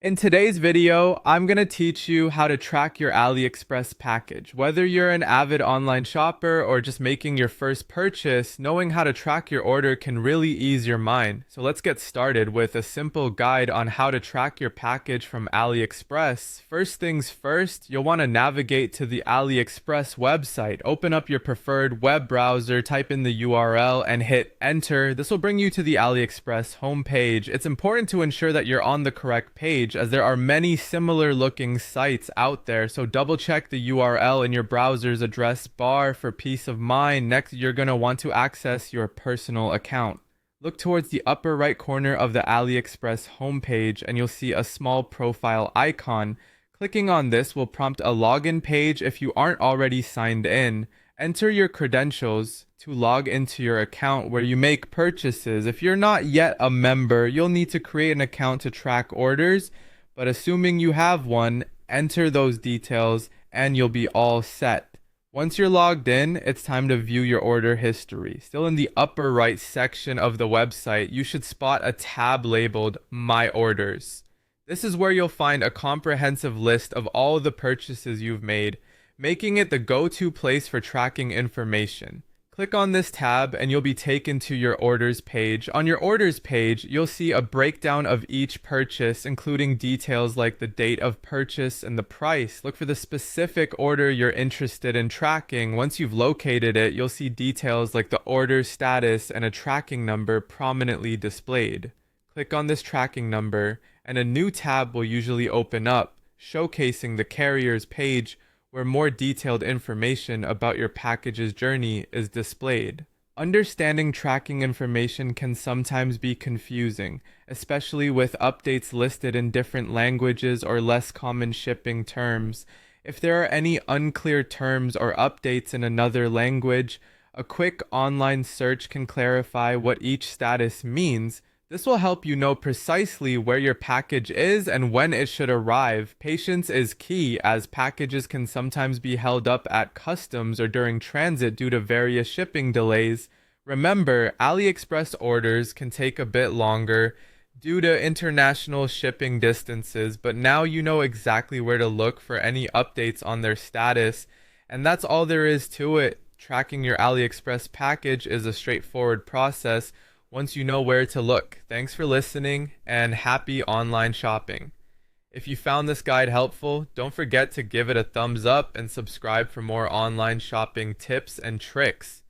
In today's video, I'm going to teach you how to track your AliExpress package. Whether you're an avid online shopper or just making your first purchase, knowing how to track your order can really ease your mind. So let's get started with a simple guide on how to track your package from AliExpress. First things first, you'll want to navigate to the AliExpress website. Open up your preferred web browser, type in the URL, and hit enter. This will bring you to the AliExpress homepage. It's important to ensure that you're on the correct page, as there are many similar looking sites out there, so double check the URL in your browser's address bar for peace of mind. Next, you're going to want to access your personal account. Look towards the upper right corner of the AliExpress homepage and you'll see a small profile icon. Clicking on this will prompt a login page if you aren't already signed in. Enter your credentials to log into your account where you make purchases. If you're not yet a member, you'll need to create an account to track orders, but assuming you have one, enter those details and you'll be all set. Once you're logged in, it's time to view your order history. Still in the upper right section of the website, you should spot a tab labeled My Orders. This is where you'll find a comprehensive list of all the purchases you've made, making it the go-to place for tracking information. Click on this tab and you'll be taken to your orders page. On your orders page, you'll see a breakdown of each purchase, including details like the date of purchase and the price. Look for the specific order you're interested in tracking. Once you've located it, you'll see details like the order status and a tracking number prominently displayed. Click on this tracking number and a new tab will usually open up, showcasing the carrier's page, where more detailed information about your package's journey is displayed. Understanding tracking information can sometimes be confusing, especially with updates listed in different languages or less common shipping terms. If there are any unclear terms or updates in another language, a quick online search can clarify what each status means. This will help you know precisely where your package is and when it should arrive. Patience is key, as packages can sometimes be held up at customs or during transit due to various shipping delays. Remember, AliExpress orders can take a bit longer due to international shipping distances, but now you know exactly where to look for any updates on their status. And that's all there is to it. Tracking your AliExpress package is a straightforward process once you know where to look. Thanks for listening and happy online shopping. If you found this guide helpful, don't forget to give it a thumbs up and subscribe for more online shopping tips and tricks.